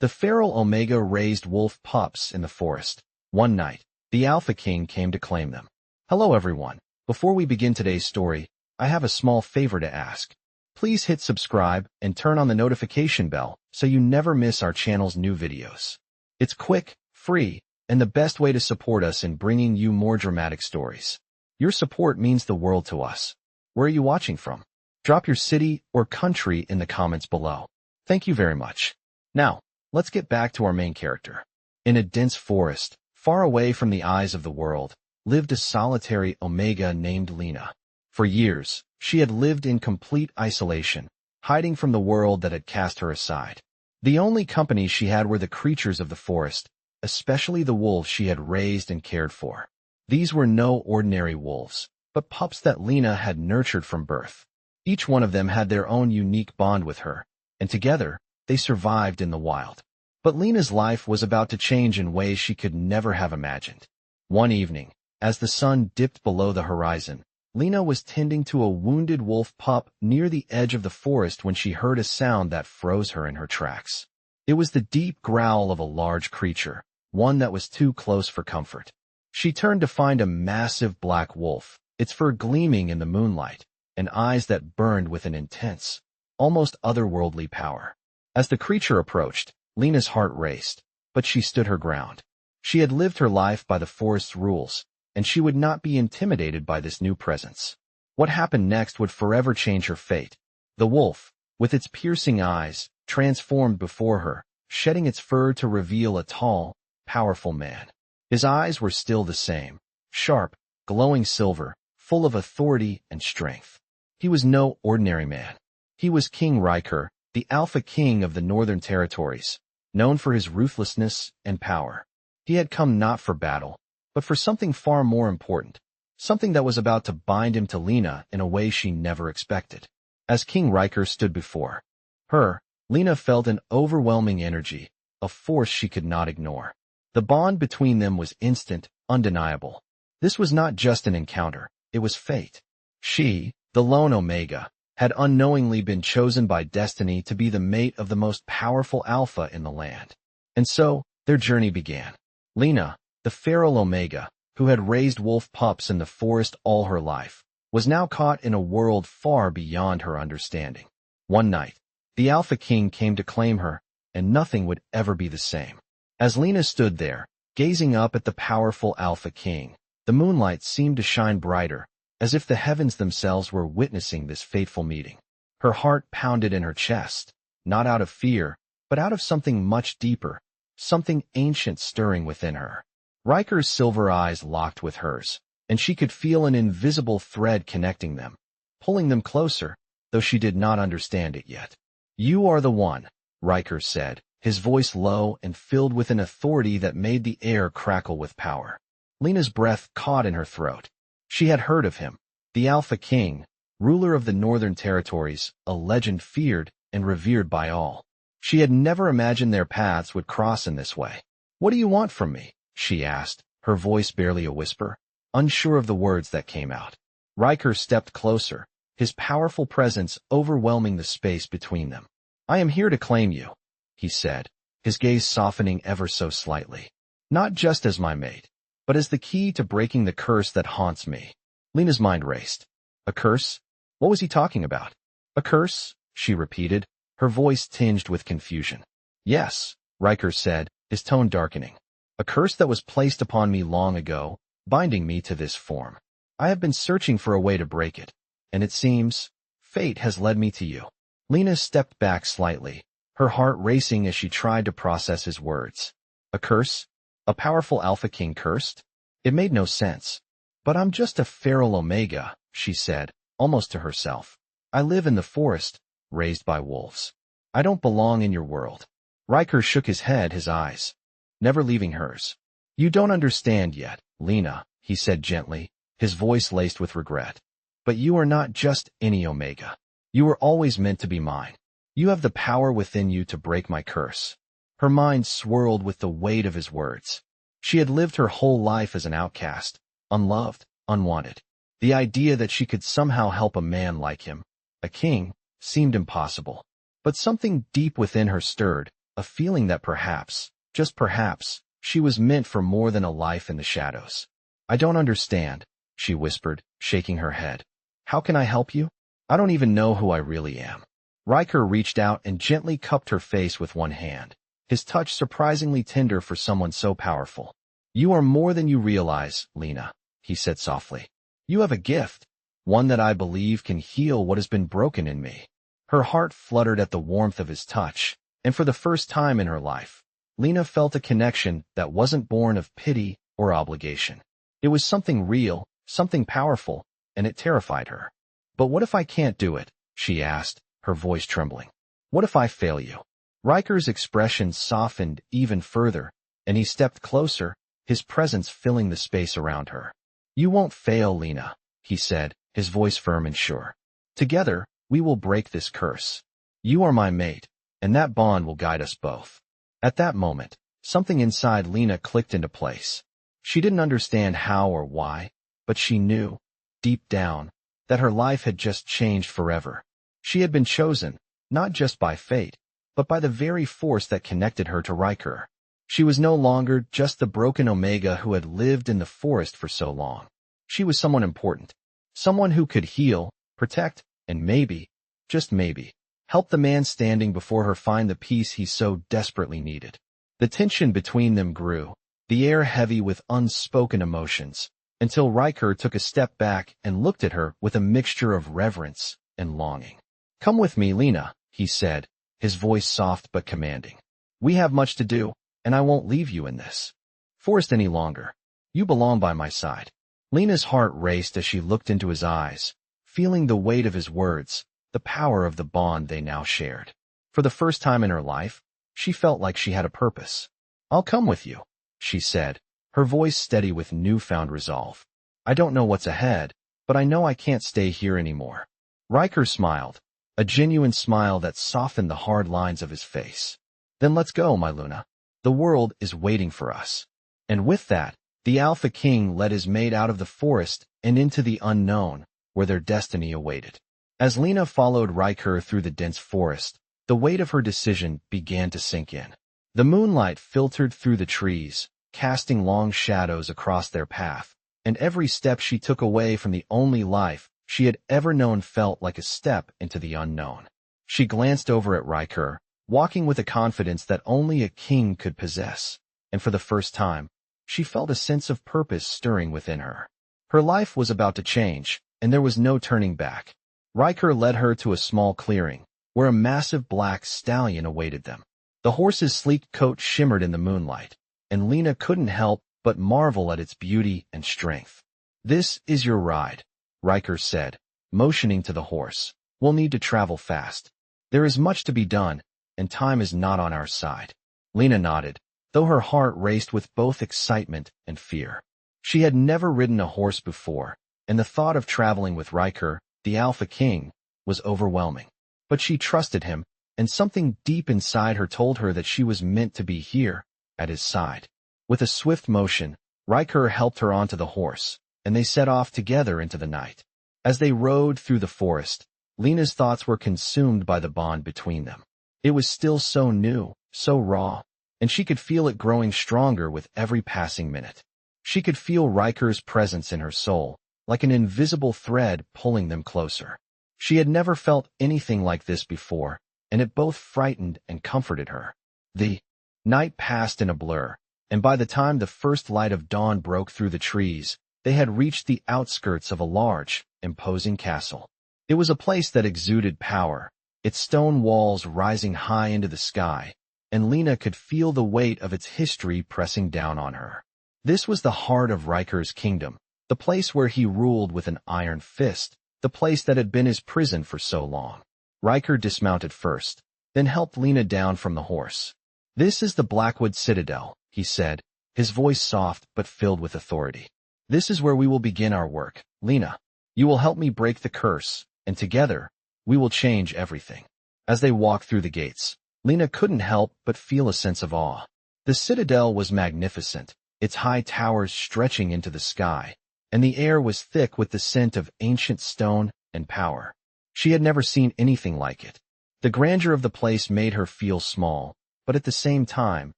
The feral Omega raised wolf pups in the forest. One night, the Alpha King came to claim them. Hello everyone. Before we begin today's story, I have a small favor to ask. Please hit subscribe and turn on the notification bell so you never miss our channel's new videos. It's quick, free, and the best way to support us in bringing you more dramatic stories. Your support means the world to us. Where are you watching from? Drop your city or country in the comments below. Thank you very much. Now, let's get back to our main character. In a dense forest, far away from the eyes of the world, lived a solitary Omega named Lina. For years, she had lived in complete isolation, hiding from the world that had cast her aside. The only company she had were the creatures of the forest, especially the wolves she had raised and cared for. These were no ordinary wolves, but pups that Lina had nurtured from birth. Each one of them had their own unique bond with her, and together, they survived in the wild. But Lina's life was about to change in ways she could never have imagined. One evening, as the sun dipped below the horizon, Lina was tending to a wounded wolf pup near the edge of the forest when she heard a sound that froze her in her tracks. It was the deep growl of a large creature, one that was too close for comfort. She turned to find a massive black wolf, its fur gleaming in the moonlight, and eyes that burned with an intense, almost otherworldly power. As the creature approached, Lina's heart raced, but she stood her ground. She had lived her life by the forest's rules, and she would not be intimidated by this new presence. What happened next would forever change her fate. The wolf, with its piercing eyes, transformed before her, shedding its fur to reveal a tall, powerful man. His eyes were still the same, sharp, glowing silver, full of authority and strength. He was no ordinary man. He was King Ryker, the Alpha King of the Northern Territories, known for his ruthlessness and power. He had come not for battle, but for something far more important, something that was about to bind him to Lina in a way she never expected. As King Ryker stood before her, Lina felt an overwhelming energy, a force she could not ignore. The bond between them was instant, undeniable. This was not just an encounter, it was fate. She, the lone Omega, had unknowingly been chosen by destiny to be the mate of the most powerful alpha in the land. And so, their journey began. Lina, the feral Omega, who had raised wolf pups in the forest all her life, was now caught in a world far beyond her understanding. One night, the Alpha King came to claim her, and nothing would ever be the same. As Lina stood there, gazing up at the powerful Alpha King, the moonlight seemed to shine brighter, as if the heavens themselves were witnessing this fateful meeting. Her heart pounded in her chest, not out of fear, but out of something much deeper, something ancient stirring within her. Ryker's silver eyes locked with hers, and she could feel an invisible thread connecting them, pulling them closer, though she did not understand it yet. "You are the one," Ryker said, his voice low and filled with an authority that made the air crackle with power. Lina's breath caught in her throat. She had heard of him, the Alpha King, ruler of the Northern Territories, a legend feared and revered by all. She had never imagined their paths would cross in this way. "What do you want from me?" she asked, her voice barely a whisper, unsure of the words that came out. Ryker stepped closer, his powerful presence overwhelming the space between them. "I am here to claim you," he said, his gaze softening ever so slightly. "Not just as my mate, but as the key to breaking the curse that haunts me." Lina's mind raced. A curse? What was he talking about? A curse? She repeated, her voice tinged with confusion. "Yes," Ryker said, his tone darkening. "A curse that was placed upon me long ago, binding me to this form. I have been searching for a way to break it, and it seems fate has led me to you." Lina stepped back slightly, her heart racing as she tried to process his words. A curse? A powerful Alpha King cursed? It made no sense. "But I'm just a feral Omega," she said, almost to herself. "I live in the forest, raised by wolves. I don't belong in your world." Ryker shook his head, his eyes never leaving hers. "You don't understand yet, Lina," he said gently, his voice laced with regret. "But you are not just any Omega. You were always meant to be mine. You have the power within you to break my curse." Her mind swirled with the weight of his words. She had lived her whole life as an outcast, unloved, unwanted. The idea that she could somehow help a man like him, a king, seemed impossible. But something deep within her stirred, a feeling that perhaps, just perhaps, she was meant for more than a life in the shadows. I don't understand, she whispered, shaking her head. How can I help you? I don't even know who I really am. Ryker reached out and gently cupped her face with one hand, his touch surprisingly tender for someone so powerful. You are more than you realize, Lina, he said softly. You have a gift, one that I believe can heal what has been broken in me. Her heart fluttered at the warmth of his touch, and for the first time in her life, Lina felt a connection that wasn't born of pity or obligation. It was something real, something powerful, and it terrified her. But what if I can't do it? She asked, her voice trembling. What if I fail you? Ryker's expression softened even further, and he stepped closer, his presence filling the space around her. You won't fail, Lina, he said, his voice firm and sure. Together, we will break this curse. You are my mate, and that bond will guide us both. At that moment, something inside Lina clicked into place. She didn't understand how or why, but she knew, deep down, that her life had just changed forever. She had been chosen, not just by fate, but by the very force that connected her to Ryker. She was no longer just the broken Omega who had lived in the forest for so long. She was someone important, someone who could heal, protect, and maybe, just maybe, help the man standing before her find the peace he so desperately needed. The tension between them grew, the air heavy with unspoken emotions, until Ryker took a step back and looked at her with a mixture of reverence and longing. Come with me, Lina, he said, his voice soft but commanding. We have much to do, and I won't leave you in this forest any longer. You belong by my side. Lina's heart raced as she looked into his eyes, feeling the weight of his words, the power of the bond they now shared. For the first time in her life, she felt like she had a purpose. I'll come with you, she said, her voice steady with newfound resolve. I don't know what's ahead, but I know I can't stay here anymore. Ryker smiled, a genuine smile that softened the hard lines of his face. Then let's go, my Luna. The world is waiting for us. And with that, the Alpha King led his mate out of the forest and into the unknown, where their destiny awaited. As Lina followed Ryker through the dense forest, the weight of her decision began to sink in. The moonlight filtered through the trees, casting long shadows across their path, and every step she took away from the only life she had ever known felt like a step into the unknown. She glanced over at Ryker, walking with a confidence that only a king could possess, and for the first time, she felt a sense of purpose stirring within her. Her life was about to change, and there was no turning back. Ryker led her to a small clearing, where a massive black stallion awaited them. The horse's sleek coat shimmered in the moonlight, and Lina couldn't help but marvel at its beauty and strength. This is your ride, Ryker said, motioning to the horse. We'll need to travel fast. There is much to be done, and time is not on our side. Lina nodded, though her heart raced with both excitement and fear. She had never ridden a horse before, and the thought of traveling with Ryker, the Alpha King, was overwhelming. But she trusted him, and something deep inside her told her that she was meant to be here, at his side. With a swift motion, Ryker helped her onto the horse, and they set off together into the night. As they rode through the forest, Lina's thoughts were consumed by the bond between them. It was still so new, so raw, and she could feel it growing stronger with every passing minute. She could feel Ryker's presence in her soul, like an invisible thread pulling them closer. She had never felt anything like this before, and it both frightened and comforted her. The night passed in a blur, and by the time the first light of dawn broke through the trees, they had reached the outskirts of a large, imposing castle. It was a place that exuded power, its stone walls rising high into the sky, and Lina could feel the weight of its history pressing down on her. This was the heart of Ryker's kingdom, the place where he ruled with an iron fist, the place that had been his prison for so long. Ryker dismounted first, then helped Lina down from the horse. This is the Blackwood Citadel, he said, his voice soft but filled with authority. This is where we will begin our work, Lina. You will help me break the curse, and together, we will change everything. As they walked through the gates, Lina couldn't help but feel a sense of awe. The citadel was magnificent, its high towers stretching into the sky, and the air was thick with the scent of ancient stone and power. She had never seen anything like it. The grandeur of the place made her feel small, but at the same time,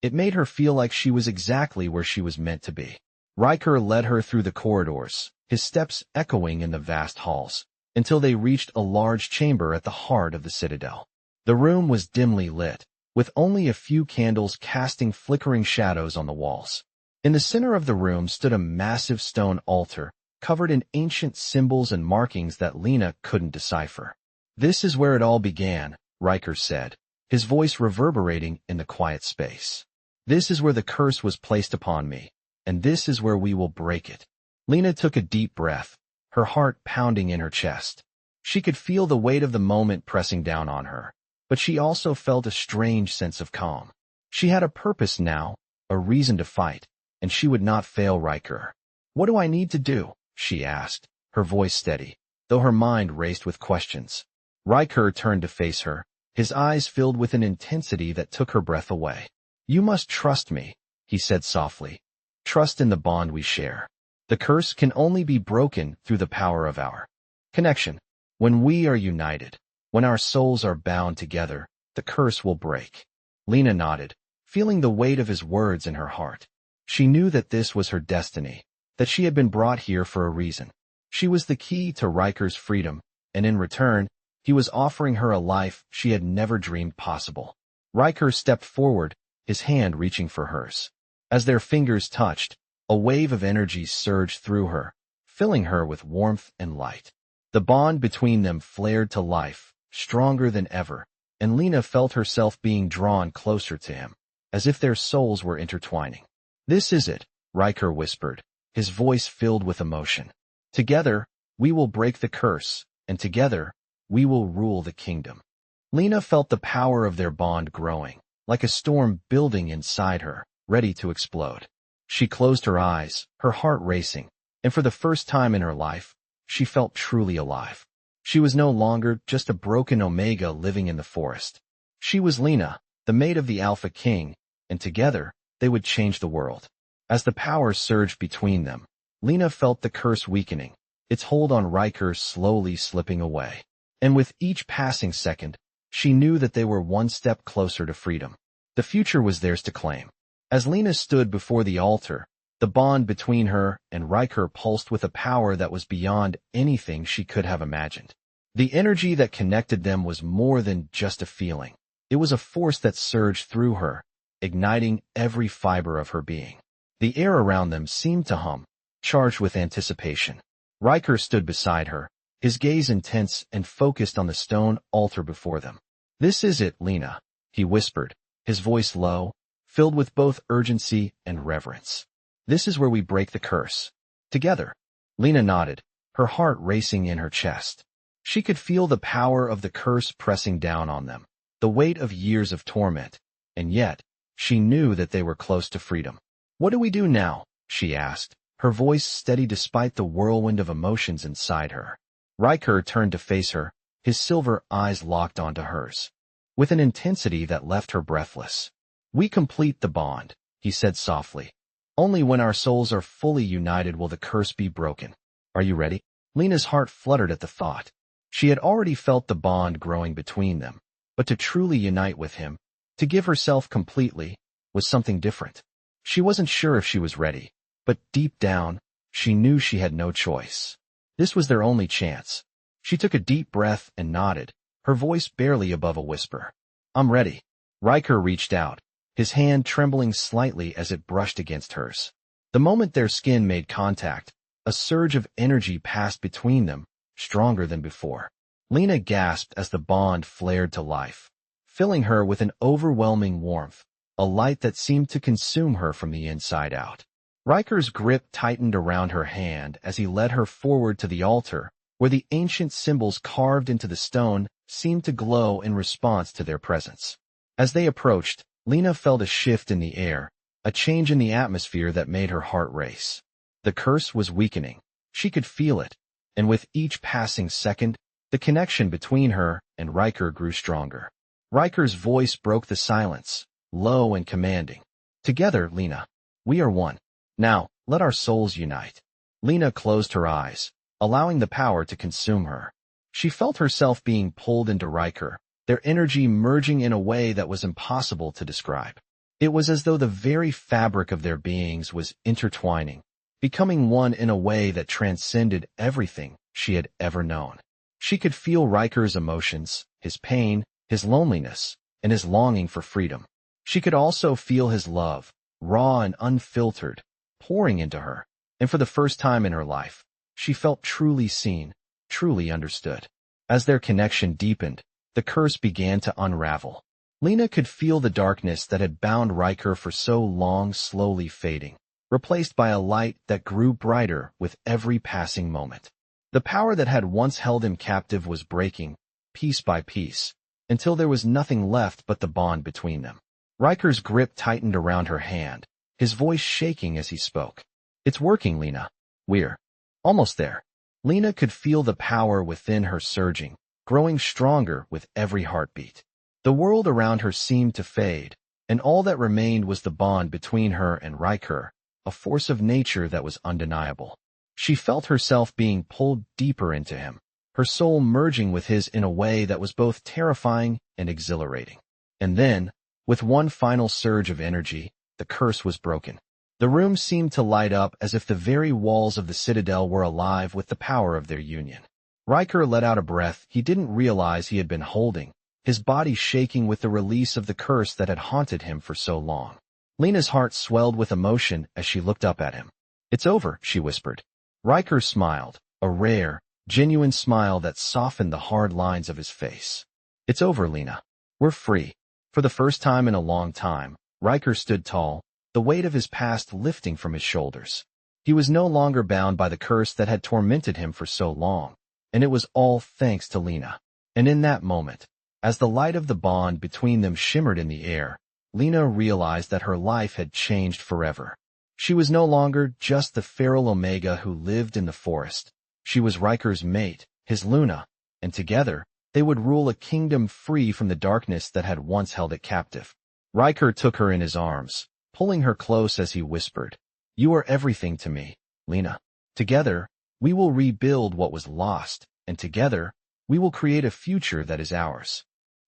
it made her feel like she was exactly where she was meant to be. Ryker led her through the corridors, his steps echoing in the vast halls, until they reached a large chamber at the heart of the citadel. The room was dimly lit, with only a few candles casting flickering shadows on the walls. In the center of the room stood a massive stone altar, covered in ancient symbols and markings that Lina couldn't decipher. "This is where it all began," Ryker said, his voice reverberating in the quiet space. "This is where the curse was placed upon me, and this is where we will break it." Lina took a deep breath, her heart pounding in her chest. She could feel the weight of the moment pressing down on her, but she also felt a strange sense of calm. She had a purpose now, a reason to fight, and she would not fail Ryker. "What do I need to do?" she asked, her voice steady, though her mind raced with questions. Ryker turned to face her, his eyes filled with an intensity that took her breath away. "You must trust me," he said softly. "Trust in the bond we share. The curse can only be broken through the power of our connection. When we are united, when our souls are bound together, the curse will break." Lina nodded, feeling the weight of his words in her heart. She knew that this was her destiny, that she had been brought here for a reason. She was the key to Ryker's freedom, and in return, he was offering her a life she had never dreamed possible. Ryker stepped forward, his hand reaching for hers. As their fingers touched, a wave of energy surged through her, filling her with warmth and light. The bond between them flared to life, stronger than ever, and Lina felt herself being drawn closer to him, as if their souls were intertwining. "This is it," Ryker whispered, his voice filled with emotion. "Together, we will break the curse, and together, we will rule the kingdom." Lina felt the power of their bond growing, like a storm building inside her, ready to explode. She closed her eyes, her heart racing, and for the first time in her life, she felt truly alive. She was no longer just a broken Omega living in the forest. She was Lina, the mate of the Alpha King, and together, they would change the world. As the power surged between them, Lina felt the curse weakening, its hold on Ryker slowly slipping away. And with each passing second, she knew that they were one step closer to freedom. The future was theirs to claim. As Lina stood before the altar, the bond between her and Ryker pulsed with a power that was beyond anything she could have imagined. The energy that connected them was more than just a feeling. It was a force that surged through her, igniting every fiber of her being. The air around them seemed to hum, charged with anticipation. Ryker stood beside her, his gaze intense and focused on the stone altar before them. "This is it, Lina," he whispered, his voice low, filled with both urgency and reverence. "This is where we break the curse. Together." Lina nodded, her heart racing in her chest. She could feel the power of the curse pressing down on them, the weight of years of torment, and yet, she knew that they were close to freedom. "What do we do now?" she asked, her voice steady despite the whirlwind of emotions inside her. Ryker turned to face her, his silver eyes locked onto hers, with an intensity that left her breathless. "We complete the bond," he said softly. "Only when our souls are fully united will the curse be broken. Are you ready?" Lina's heart fluttered at the thought. She had already felt the bond growing between them, but to truly unite with him, to give herself completely, was something different. She wasn't sure if she was ready, but deep down, she knew she had no choice. This was their only chance. She took a deep breath and nodded, her voice barely above a whisper. "I'm ready." Ryker reached out, his hand trembling slightly as it brushed against hers. The moment their skin made contact, a surge of energy passed between them, stronger than before. Lina gasped as the bond flared to life, filling her with an overwhelming warmth, a light that seemed to consume her from the inside out. Ryker's grip tightened around her hand as he led her forward to the altar, where the ancient symbols carved into the stone seemed to glow in response to their presence. As they approached, Lina felt a shift in the air, a change in the atmosphere that made her heart race. The curse was weakening. She could feel it, and with each passing second, the connection between her and Ryker grew stronger. Ryker's voice broke the silence, low and commanding. "Together, Lina. We are one. Now, let our souls unite." Lina closed her eyes, allowing the power to consume her. She felt herself being pulled into Ryker, their energy merging in a way that was impossible to describe. It was as though the very fabric of their beings was intertwining, becoming one in a way that transcended everything she had ever known. She could feel Ryker's emotions, his pain, his loneliness, and his longing for freedom. She could also feel his love, raw and unfiltered, pouring into her, and for the first time in her life, she felt truly seen, truly understood. As their connection deepened, the curse began to unravel. Lina could feel the darkness that had bound Ryker for so long slowly fading, replaced by a light that grew brighter with every passing moment. The power that had once held him captive was breaking, piece by piece, until there was nothing left but the bond between them. Ryker's grip tightened around her hand, his voice shaking as he spoke. "It's working, Lina. We're almost there." Lina could feel the power within her surging, growing stronger with every heartbeat. The world around her seemed to fade, and all that remained was the bond between her and Ryker, a force of nature that was undeniable. She felt herself being pulled deeper into him, her soul merging with his in a way that was both terrifying and exhilarating. And then, with one final surge of energy, the curse was broken. The room seemed to light up as if the very walls of the citadel were alive with the power of their union. Ryker let out a breath he didn't realize he had been holding, his body shaking with the release of the curse that had haunted him for so long. Lina's heart swelled with emotion as she looked up at him. "It's over," she whispered. Ryker smiled, a rare, genuine smile that softened the hard lines of his face. "It's over, Lina. We're free." For the first time in a long time, Ryker stood tall, the weight of his past lifting from his shoulders. He was no longer bound by the curse that had tormented him for so long, and it was all thanks to Lina. And in that moment, as the light of the bond between them shimmered in the air, Lina realized that her life had changed forever. She was no longer just the feral Omega who lived in the forest. She was Ryker's mate, his Luna, and together, they would rule a kingdom free from the darkness that had once held it captive. Ryker took her in his arms, pulling her close as he whispered, "You are everything to me, Lina. Together, we will rebuild what was lost, and together, we will create a future that is ours."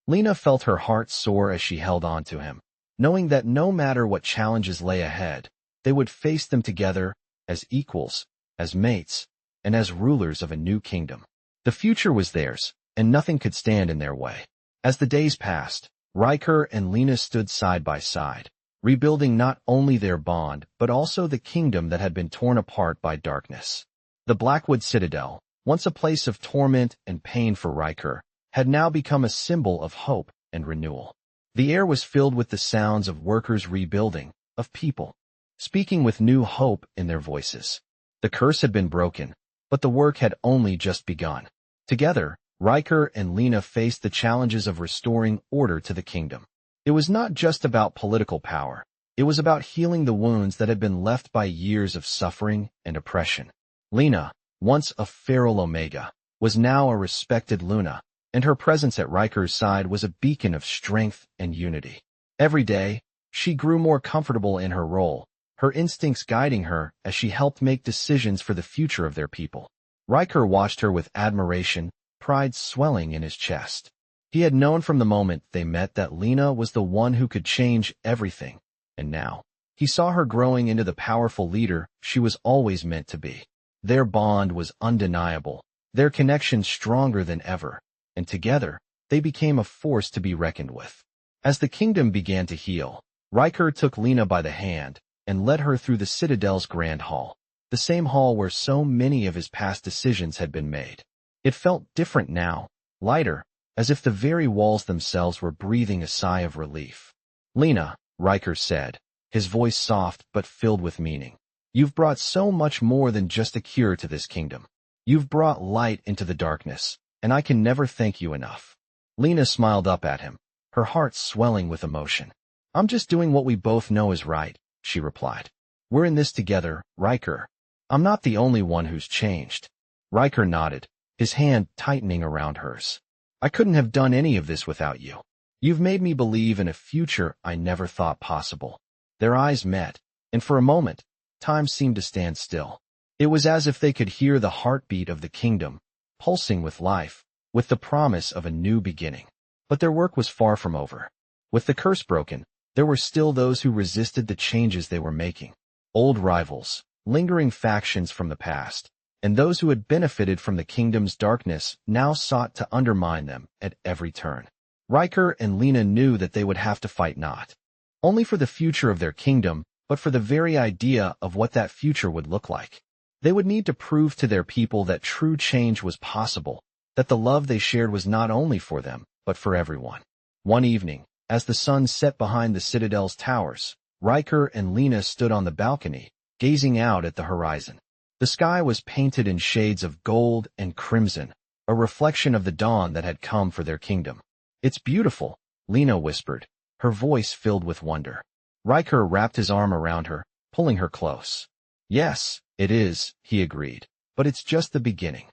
Lina felt her heart soar as she held on to him, knowing that no matter what challenges lay ahead, they would face them together as equals, as mates, and as rulers of a new kingdom. The future was theirs, and nothing could stand in their way. As the days passed, Ryker and Lina stood side by side, rebuilding not only their bond but also the kingdom that had been torn apart by darkness. The Blackwood Citadel, once a place of torment and pain for Ryker, had now become a symbol of hope and renewal. The air was filled with the sounds of workers rebuilding, of people speaking with new hope in their voices. The curse had been broken, but the work had only just begun. Together, Ryker and Lina faced the challenges of restoring order to the kingdom. It was not just about political power. It was about healing the wounds that had been left by years of suffering and oppression. Lina, once a feral Omega, was now a respected Luna, and her presence at Ryker's side was a beacon of strength and unity. Every day, she grew more comfortable in her role, her instincts guiding her as she helped make decisions for the future of their people. Ryker watched her with admiration, pride swelling in his chest. He had known from the moment they met that Lina was the one who could change everything, and now, he saw her growing into the powerful leader she was always meant to be. Their bond was undeniable, their connection stronger than ever, and together, they became a force to be reckoned with. As the kingdom began to heal, Ryker took Lina by the hand and led her through the Citadel's grand hall, the same hall where so many of his past decisions had been made. It felt different now, lighter, as if the very walls themselves were breathing a sigh of relief. "Lina," Ryker said, his voice soft but filled with meaning, "you've brought so much more than just a cure to this kingdom. You've brought light into the darkness, and I can never thank you enough." Lina smiled up at him, her heart swelling with emotion. "I'm just doing what we both know is right," she replied. "We're in this together, Ryker. I'm not the only one who's changed." Ryker nodded, his hand tightening around hers. "I couldn't have done any of this without you. You've made me believe in a future I never thought possible." Their eyes met, and for a moment, time seemed to stand still. It was as if they could hear the heartbeat of the kingdom, pulsing with life, with the promise of a new beginning. But their work was far from over. With the curse broken, there were still those who resisted the changes they were making. Old rivals, lingering factions from the past, and those who had benefited from the kingdom's darkness now sought to undermine them at every turn. Ryker and Lina knew that they would have to fight not only for the future of their kingdom, but for the very idea of what that future would look like. They would need to prove to their people that true change was possible, that the love they shared was not only for them, but for everyone. One evening, as the sun set behind the citadel's towers, Ryker and Lina stood on the balcony, gazing out at the horizon. The sky was painted in shades of gold and crimson, a reflection of the dawn that had come for their kingdom. "It's beautiful," Lina whispered, her voice filled with wonder. Ryker wrapped his arm around her, pulling her close. "Yes, it is," he agreed, "but it's just the beginning."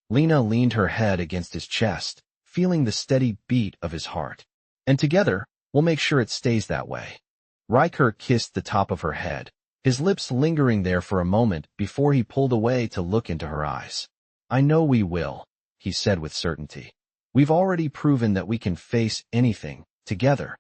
Lina leaned her head against his chest, feeling the steady beat of his heart. "And together, we'll make sure it stays that way." Ryker kissed the top of her head, his lips lingering there for a moment before he pulled away to look into her eyes. "I know we will," he said with certainty. "We've already proven that we can face anything, together."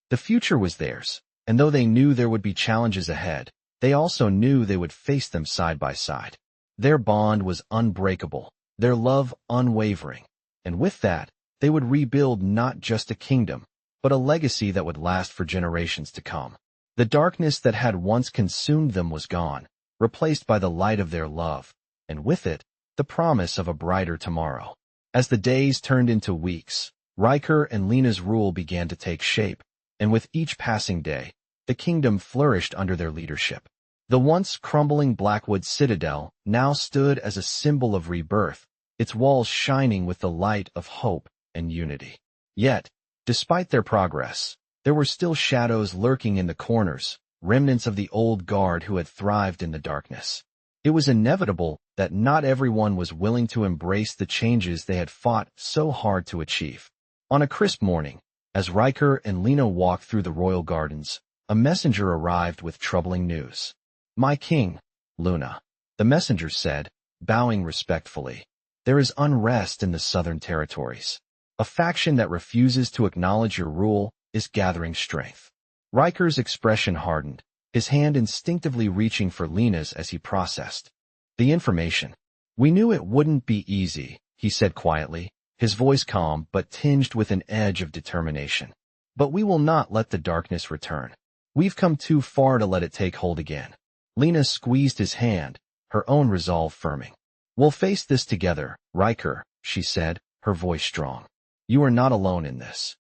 The future was theirs, and though they knew there would be challenges ahead, they also knew they would face them side by side. Their bond was unbreakable, their love unwavering, and with that, they would rebuild not just a kingdom, but a legacy that would last for generations to come. The darkness that had once consumed them was gone, replaced by the light of their love, and with it, the promise of a brighter tomorrow. As the days turned into weeks, Ryker and Lina's rule began to take shape, and with each passing day, the kingdom flourished under their leadership. The once crumbling Blackwood Citadel now stood as a symbol of rebirth, its walls shining with the light of hope and unity. Yet, despite their progress, there were still shadows lurking in the corners, remnants of the old guard who had thrived in the darkness. It was inevitable that not everyone was willing to embrace the changes they had fought so hard to achieve. On a crisp morning, as Ryker and Lina walked through the royal gardens, a messenger arrived with troubling news. "My king, Luna," the messenger said, bowing respectfully. "There is unrest in the southern territories. A faction that refuses to acknowledge your rule is gathering strength." Ryker's expression hardened, his hand instinctively reaching for Lina's as he processed the information. "We knew it wouldn't be easy," he said quietly, his voice calm but tinged with an edge of determination. "But we will not let the darkness return. We've come too far to let it take hold again." Lina squeezed his hand, her own resolve firming. "We'll face this together, Ryker," she said, her voice strong. "You are not alone in this."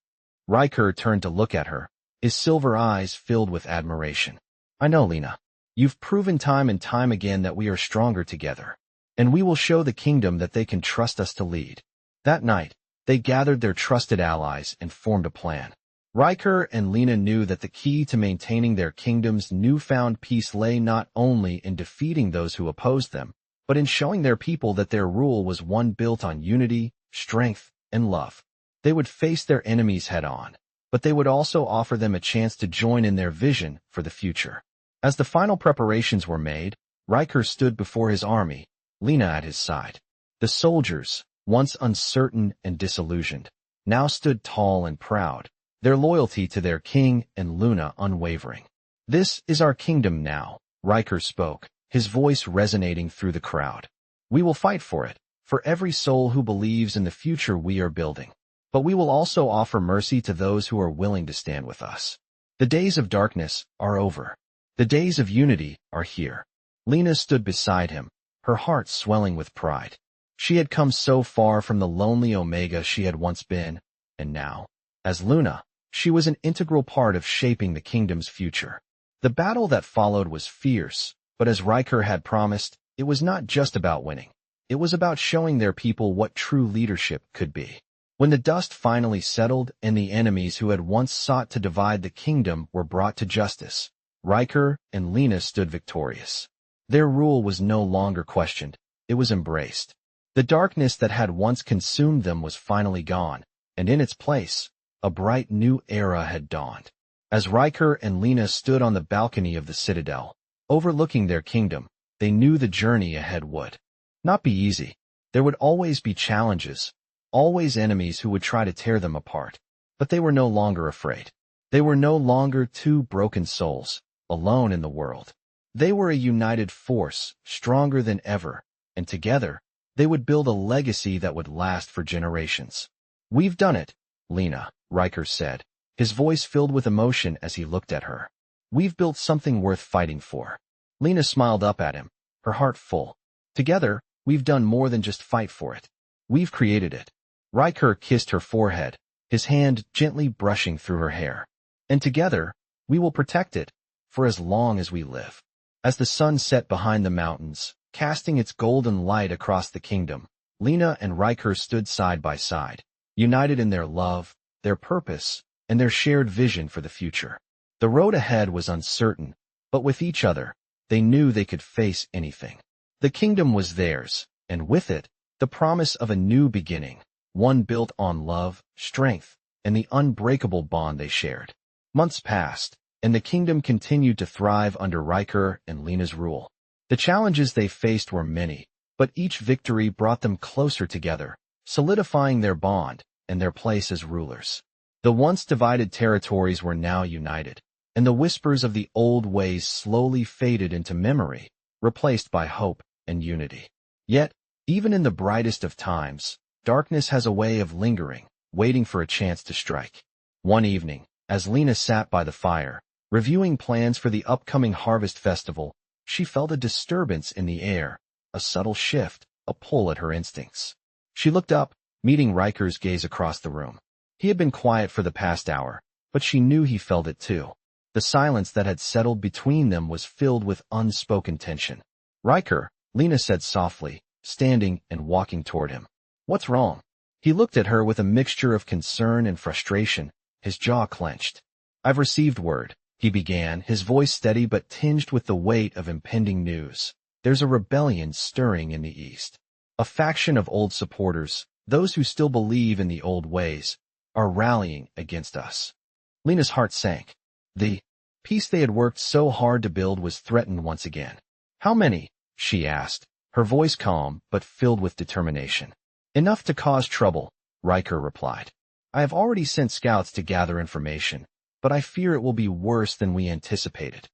Ryker turned to look at her, his silver eyes filled with admiration. "I know, Lina. You've proven time and time again that we are stronger together, and we will show the kingdom that they can trust us to lead." That night, they gathered their trusted allies and formed a plan. Ryker and Lina knew that the key to maintaining their kingdom's newfound peace lay not only in defeating those who opposed them, but in showing their people that their rule was one built on unity, strength, and love. They would face their enemies head-on, but they would also offer them a chance to join in their vision for the future. As the final preparations were made, Ryker stood before his army, Lina at his side. The soldiers, once uncertain and disillusioned, now stood tall and proud, their loyalty to their king and Luna unwavering. "This is our kingdom now," Ryker spoke, his voice resonating through the crowd. "We will fight for it, for every soul who believes in the future we are building. But we will also offer mercy to those who are willing to stand with us. The days of darkness are over. The days of unity are here." Lina stood beside him, her heart swelling with pride. She had come so far from the lonely Omega she had once been, and now, as Luna, she was an integral part of shaping the kingdom's future. The battle that followed was fierce, but as Ryker had promised, it was not just about winning. It was about showing their people what true leadership could be. When the dust finally settled and the enemies who had once sought to divide the kingdom were brought to justice, Ryker and Lina stood victorious. Their rule was no longer questioned, it was embraced. The darkness that had once consumed them was finally gone, and in its place, a bright new era had dawned. As Ryker and Lina stood on the balcony of the citadel, overlooking their kingdom, they knew the journey ahead would not be easy. There would always be challenges, always enemies who would try to tear them apart. But they were no longer afraid. They were no longer two broken souls, alone in the world. They were a united force, stronger than ever, and together, they would build a legacy that would last for generations. "We've done it, Lina," Ryker said, his voice filled with emotion as he looked at her. "We've built something worth fighting for." Lina smiled up at him, her heart full. "Together, we've done more than just fight for it. We've created it." Ryker kissed her forehead, his hand gently brushing through her hair. "And together, we will protect it, for as long as we live." As the sun set behind the mountains, casting its golden light across the kingdom, Lina and Ryker stood side by side, united in their love, their purpose, and their shared vision for the future. The road ahead was uncertain, but with each other, they knew they could face anything. The kingdom was theirs, and with it, the promise of a new beginning, one built on love, strength, and the unbreakable bond they shared. Months passed, and the kingdom continued to thrive under Ryker and Lina's rule. The challenges they faced were many, but each victory brought them closer together, solidifying their bond and their place as rulers. The once divided territories were now united, and the whispers of the old ways slowly faded into memory, replaced by hope and unity. Yet, even in the brightest of times, darkness has a way of lingering, waiting for a chance to strike. One evening, as Lina sat by the fire, reviewing plans for the upcoming harvest festival, she felt a disturbance in the air, a subtle shift, a pull at her instincts. She looked up, meeting Ryker's gaze across the room. He had been quiet for the past hour, but she knew he felt it too. The silence that had settled between them was filled with unspoken tension. "Ryker," Lina said softly, standing and walking toward him. "What's wrong?" He looked at her with a mixture of concern and frustration, his jaw clenched. "I've received word," he began, his voice steady but tinged with the weight of impending news. "There's a rebellion stirring in the east. A faction of old supporters, those who still believe in the old ways, are rallying against us." Lina's heart sank. The peace they had worked so hard to build was threatened once again. "How many?" she asked, her voice calm but filled with determination. "Enough to cause trouble," Ryker replied. "I have already sent scouts to gather information, but I fear it will be worse than we anticipated."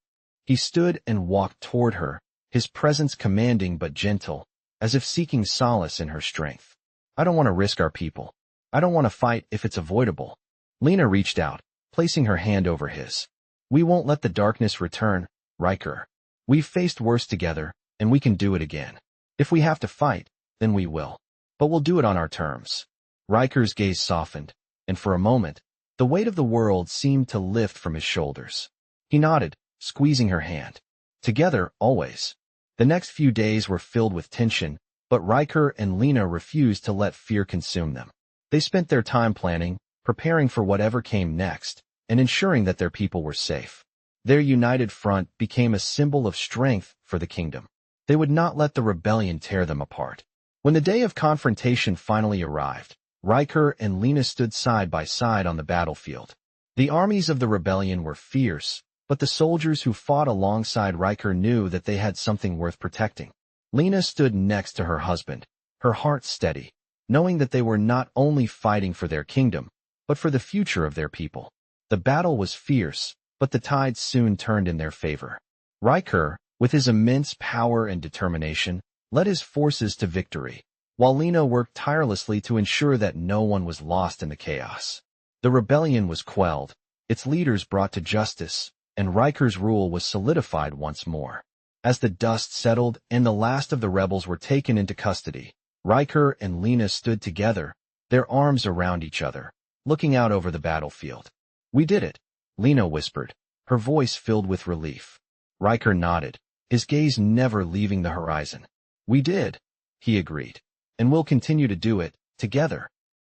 He stood and walked toward her, his presence commanding but gentle, as if seeking solace in her strength. "I don't want to risk our people. I don't want to fight if it's avoidable." Lina reached out, placing her hand over his. "We won't let the darkness return, Ryker. We've faced worse together, and we can do it again. If we have to fight, then we will. But we'll do it on our terms." Ryker's gaze softened, and for a moment, the weight of the world seemed to lift from his shoulders. He nodded, squeezing her hand. Together, always. The next few days were filled with tension, but Ryker and Lina refused to let fear consume them. They spent their time planning, preparing for whatever came next, and ensuring that their people were safe. Their united front became a symbol of strength for the kingdom. They would not let the rebellion tear them apart. When the day of confrontation finally arrived, Ryker and Lina stood side by side on the battlefield. The armies of the rebellion were fierce, but the soldiers who fought alongside Ryker knew that they had something worth protecting. Lina stood next to her husband, her heart steady, knowing that they were not only fighting for their kingdom, but for the future of their people. The battle was fierce, but the tide soon turned in their favor. Ryker, with his immense power and determination, led his forces to victory, while Lina worked tirelessly to ensure that no one was lost in the chaos. The rebellion was quelled, its leaders brought to justice, and Ryker's rule was solidified once more. As the dust settled and the last of the rebels were taken into custody, Ryker and Lina stood together, their arms around each other, looking out over the battlefield. "We did it," Lina whispered, her voice filled with relief. Ryker nodded, his gaze never leaving the horizon. "We did," he agreed, "and we'll continue to do it, together."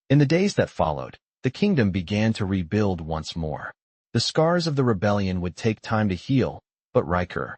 In the days that followed, the kingdom began to rebuild once more. The scars of the rebellion would take time to heal, but Ryker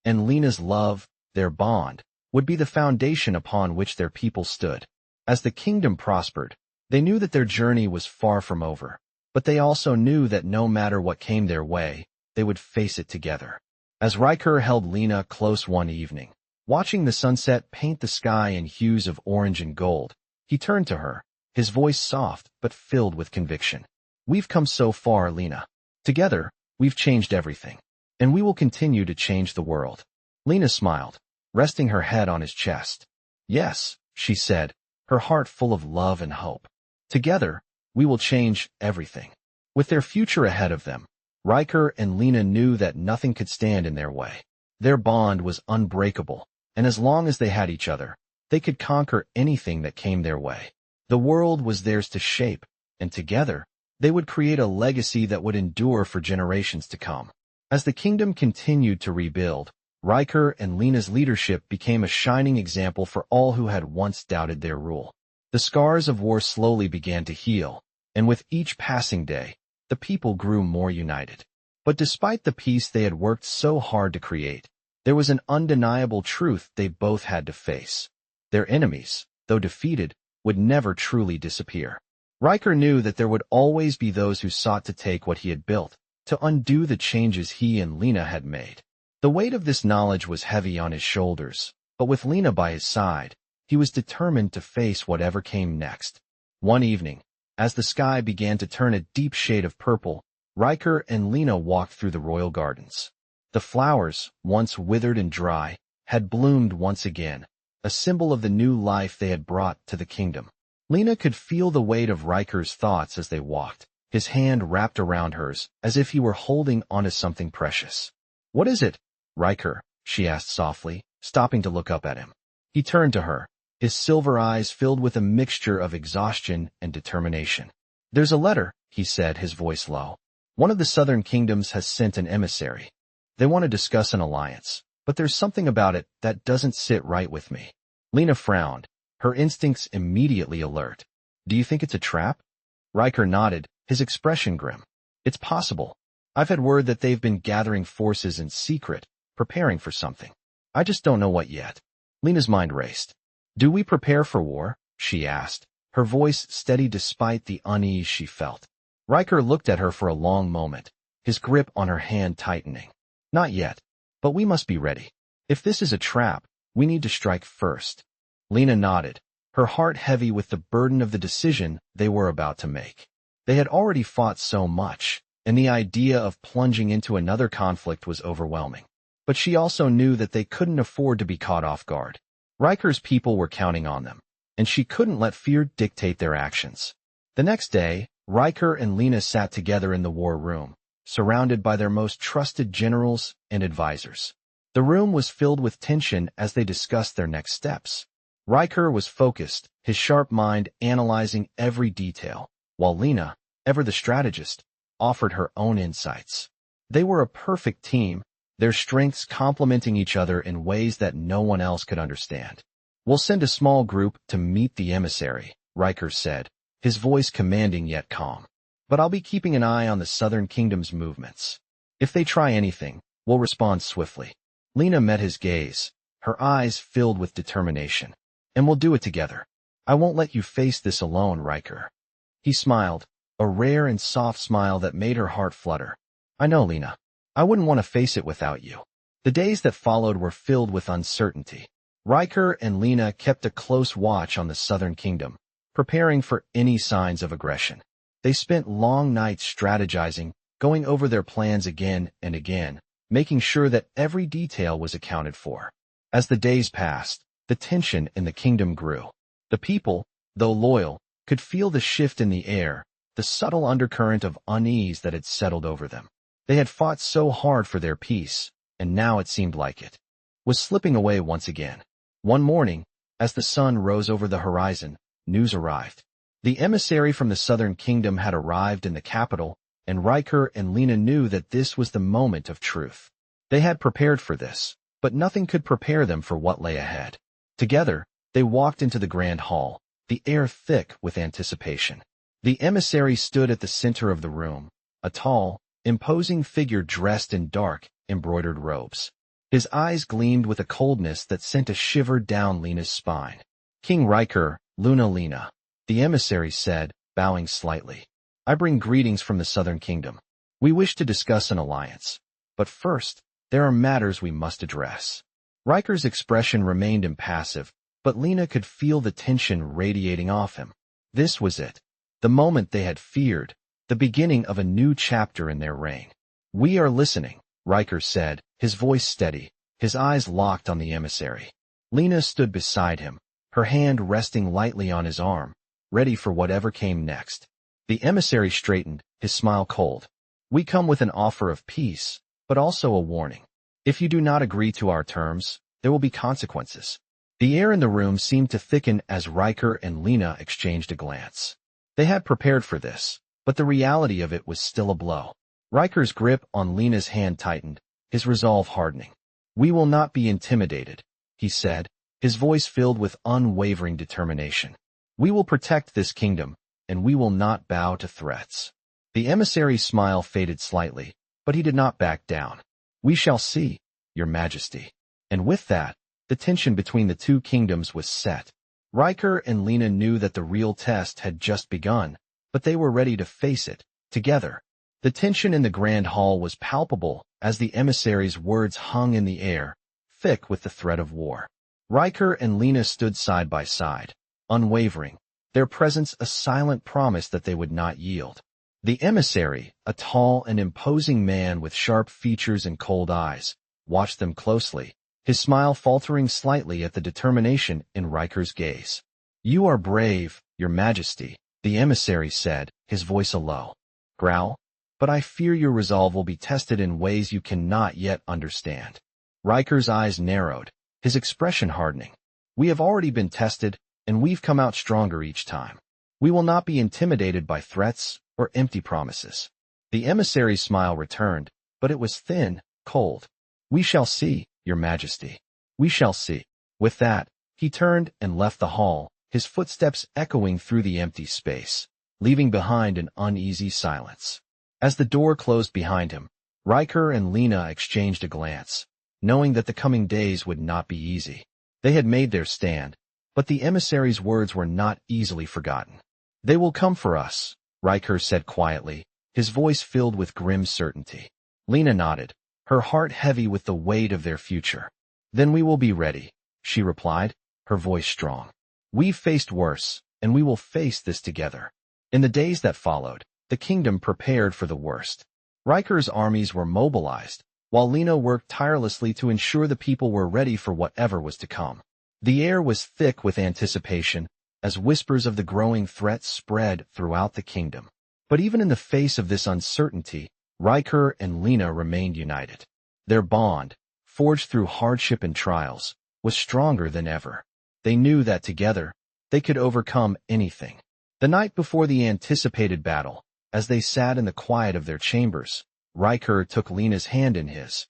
and Lina's love, their bond, would be the foundation upon which their people stood. As the kingdom prospered, they knew that their journey was far from over, but they also knew that no matter what came their way, they would face it together. As Ryker held Lina close one evening, watching the sunset paint the sky in hues of orange and gold, he turned to her, his voice soft but filled with conviction. We've come so far, Lina. Together, we've changed everything. And we will continue to change the world. Lina smiled, resting her head on his chest. Yes, she said, her heart full of love and hope. Together, we will change everything. With their future ahead of them, Ryker and Lina knew that nothing could stand in their way. Their bond was unbreakable, and as long as they had each other, they could conquer anything that came their way. The world was theirs to shape, and together, they would create a legacy that would endure for generations to come. As the kingdom continued to rebuild, Ryker and Lina's leadership became a shining example for all who had once doubted their rule. The scars of war slowly began to heal, and with each passing day, the people grew more united. But despite the peace they had worked so hard to create, there was an undeniable truth they both had to face. Their enemies, though defeated, would never truly disappear. Ryker knew that there would always be those who sought to take what he had built, to undo the changes he and Lina had made. The weight of this knowledge was heavy on his shoulders, but with Lina by his side, he was determined to face whatever came next. One evening, as the sky began to turn a deep shade of purple, Ryker and Lina walked through the royal gardens. The flowers, once withered and dry, had bloomed once again, a symbol of the new life they had brought to the kingdom. Lina could feel the weight of Ryker's thoughts as they walked, his hand wrapped around hers, as if he were holding onto something precious. "What is it, Ryker?" she asked softly, stopping to look up at him. He turned to her, his silver eyes filled with a mixture of exhaustion and determination. "There's a letter," he said, his voice low. "One of the southern kingdoms has sent an emissary. They want to discuss an alliance, but there's something about it that doesn't sit right with me." Lina frowned, her instincts immediately alert. "Do you think it's a trap?" Ryker nodded, his expression grim. "It's possible. I've had word that they've been gathering forces in secret, preparing for something. I just don't know what yet." Lina's mind raced. "Do we prepare for war?" she asked, her voice steady despite the unease she felt. Ryker looked at her for a long moment, his grip on her hand tightening. "Not yet, but we must be ready. If this is a trap, we need to strike first." Lina nodded, her heart heavy with the burden of the decision they were about to make. They had already fought so much, and the idea of plunging into another conflict was overwhelming. But she also knew that they couldn't afford to be caught off guard. Ryker's people were counting on them, and she couldn't let fear dictate their actions. The next day, Ryker and Lina sat together in the war room, surrounded by their most trusted generals and advisors. The room was filled with tension as they discussed their next steps. Ryker was focused, his sharp mind analyzing every detail, while Lina, ever the strategist, offered her own insights. They were a perfect team, their strengths complementing each other in ways that no one else could understand. "We'll send a small group to meet the emissary," Ryker said, his voice commanding yet calm. "But I'll be keeping an eye on the Southern Kingdom's movements. If they try anything, we'll respond swiftly." Lina met his gaze, her eyes filled with determination. "And we'll do it together. I won't let you face this alone, Ryker." He smiled, a rare and soft smile that made her heart flutter. "I know, Lina. I wouldn't want to face it without you." The days that followed were filled with uncertainty. Ryker and Lina kept a close watch on the Southern Kingdom, preparing for any signs of aggression. They spent long nights strategizing, going over their plans again and again, making sure that every detail was accounted for. As the days passed, the tension in the kingdom grew. The people, though loyal, could feel the shift in the air, the subtle undercurrent of unease that had settled over them. They had fought so hard for their peace, and now it seemed like it was slipping away once again. One morning, as the sun rose over the horizon, news arrived. The emissary from the Southern Kingdom had arrived in the capital, and Ryker and Lina knew that this was the moment of truth. They had prepared for this, but nothing could prepare them for what lay ahead. Together, they walked into the grand hall, the air thick with anticipation. The emissary stood at the center of the room, a tall, imposing figure dressed in dark, embroidered robes. His eyes gleamed with a coldness that sent a shiver down Lina's spine. "King Ryker, Lina," the emissary said, bowing slightly. "I bring greetings from the Southern Kingdom. We wish to discuss an alliance. But first, there are matters we must address." Ryker's expression remained impassive, but Lina could feel the tension radiating off him. This was it. The moment they had feared, the beginning of a new chapter in their reign. "We are listening," Ryker said, his voice steady, his eyes locked on the emissary. Lina stood beside him, her hand resting lightly on his arm, ready for whatever came next. The emissary straightened, his smile cold. "We come with an offer of peace, but also a warning. If you do not agree to our terms, there will be consequences." The air in the room seemed to thicken as Ryker and Lina exchanged a glance. They had prepared for this, but the reality of it was still a blow. Ryker's grip on Lina's hand tightened, his resolve hardening. "We will not be intimidated," he said, his voice filled with unwavering determination. "We will protect this kingdom, and we will not bow to threats." The emissary's smile faded slightly, but he did not back down. "We shall see, Your Majesty." And with that, the tension between the two kingdoms was set. Ryker and Lina knew that the real test had just begun, but they were ready to face it, together. The tension in the grand hall was palpable as the emissary's words hung in the air, thick with the threat of war. Ryker and Lina stood side by side, unwavering, their presence a silent promise that they would not yield. The emissary, a tall and imposing man with sharp features and cold eyes, watched them closely, his smile faltering slightly at the determination in Ryker's gaze. "You are brave, Your Majesty," the emissary said, his voice a low growl, "but I fear your resolve will be tested in ways you cannot yet understand." Ryker's eyes narrowed, his expression hardening. "We have already been tested, and we've come out stronger each time. We will not be intimidated by threats or empty promises." The emissary's smile returned, but it was thin, cold. "We shall see, Your Majesty. We shall see." With that, he turned and left the hall, his footsteps echoing through the empty space, leaving behind an uneasy silence. As the door closed behind him, Ryker and Lina exchanged a glance, knowing that the coming days would not be easy. They had made their stand, but the emissary's words were not easily forgotten. "They will come for us," Ryker said quietly, his voice filled with grim certainty. Lina nodded, her heart heavy with the weight of their future. "Then we will be ready," she replied, her voice strong. "We've faced worse, and we will face this together." In the days that followed, the kingdom prepared for the worst. Ryker's armies were mobilized, while Lina worked tirelessly to ensure the people were ready for whatever was to come. The air was thick with anticipation, as whispers of the growing threat spread throughout the kingdom. But even in the face of this uncertainty, Ryker and Lina remained united. Their bond, forged through hardship and trials, was stronger than ever. They knew that together, they could overcome anything. The night before the anticipated battle, as they sat in the quiet of their chambers, Ryker took Lina's hand in his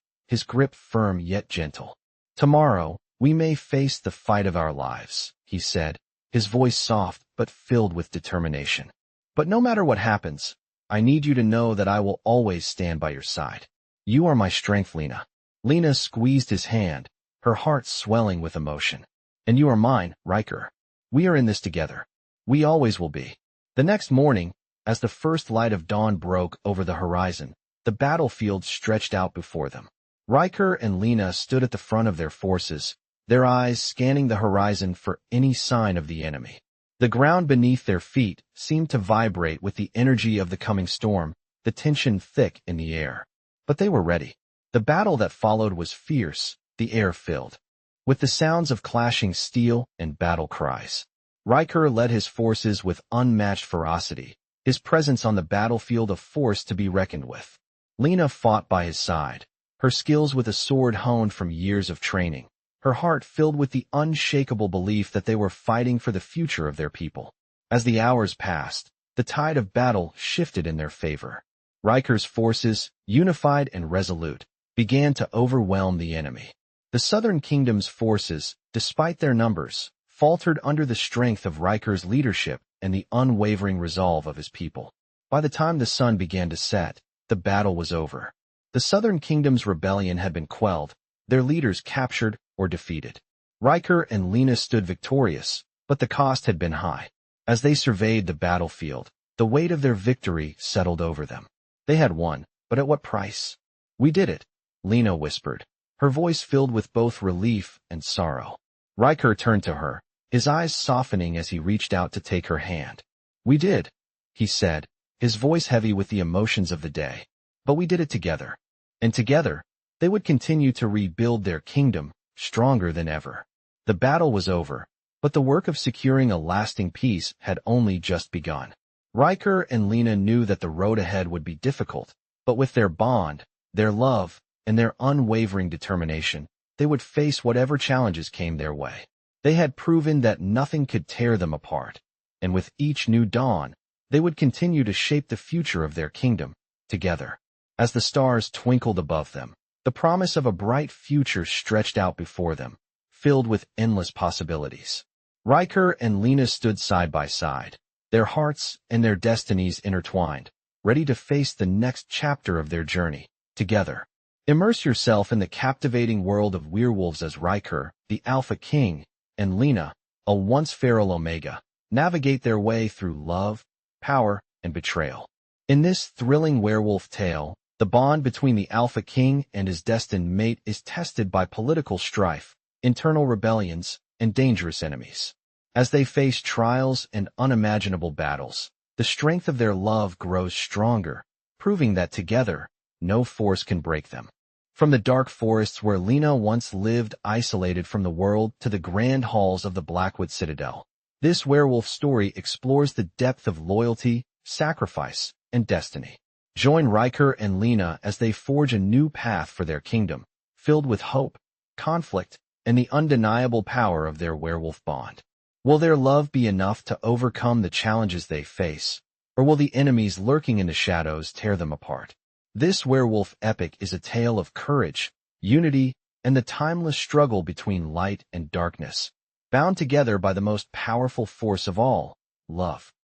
grip firm yet gentle. "Tomorrow, we may face the fight of our lives," he said, his voice soft but filled with determination. "But no matter what happens, I need you to know that I will always stand by your side. You are my strength, Lina." Lina squeezed his hand, her heart swelling with emotion. "And you are mine, Ryker. We are in this together. We always will be." The next morning, as the first light of dawn broke over the horizon, the battlefield stretched out before them. Ryker and Lina stood at the front of their forces, their eyes scanning the horizon for any sign of the enemy. The ground beneath their feet seemed to vibrate with the energy of the coming storm, the tension thick in the air. But they were ready. The battle that followed was fierce, the air filled with the sounds of clashing steel and battle cries. Ryker led his forces with unmatched ferocity, his presence on the battlefield a force to be reckoned with. Lina fought by his side, her skills with a sword honed from years of training, her heart filled with the unshakable belief that they were fighting for the future of their people. As the hours passed, the tide of battle shifted in their favor. Ryker's forces, unified and resolute, began to overwhelm the enemy. The southern kingdom's forces, despite their numbers, faltered under the strength of Ryker's leadership and the unwavering resolve of his people. By the time the sun began to set, the battle was over. The southern kingdom's rebellion had been quelled, their leaders captured or defeated. Ryker and Lina stood victorious, but the cost had been high. As they surveyed the battlefield, the weight of their victory settled over them. They had won, but at what price? "We did it," Lina whispered, her voice filled with both relief and sorrow. Ryker turned to her, his eyes softening as he reached out to take her hand. "We did," he said, his voice heavy with the emotions of the day. But we did it together. And together, they would continue to rebuild their kingdom, stronger than ever. The battle was over, but the work of securing a lasting peace had only just begun. Ryker and Lina knew that the road ahead would be difficult, but with their bond, their love, and their unwavering determination, they would face whatever challenges came their way. They had proven that nothing could tear them apart, and with each new dawn, they would continue to shape the future of their kingdom, together. As the stars twinkled above them, the promise of a bright future stretched out before them, filled with endless possibilities. Ryker and Lina stood side by side, their hearts and their destinies intertwined, ready to face the next chapter of their journey, together. Immerse yourself in the captivating world of werewolves as Ryker, the Alpha King, and Lina, a once feral Omega, navigate their way through love, power, and betrayal. In this thrilling werewolf tale, the bond between the Alpha King and his destined mate is tested by political strife, internal rebellions, and dangerous enemies. As they face trials and unimaginable battles, the strength of their love grows stronger, proving that together, no force can break them. From the dark forests where Lina once lived isolated from the world to the grand halls of the Blackwood Citadel, this werewolf story explores the depth of loyalty, sacrifice, and destiny. Join Ryker and Lina as they forge a new path for their kingdom, filled with hope, conflict, and the undeniable power of their werewolf bond. Will their love be enough to overcome the challenges they face, or will the enemies lurking in the shadows tear them apart? This werewolf epic is a tale of courage, unity, and the timeless struggle between light and darkness, bound together by the most powerful force of all, love.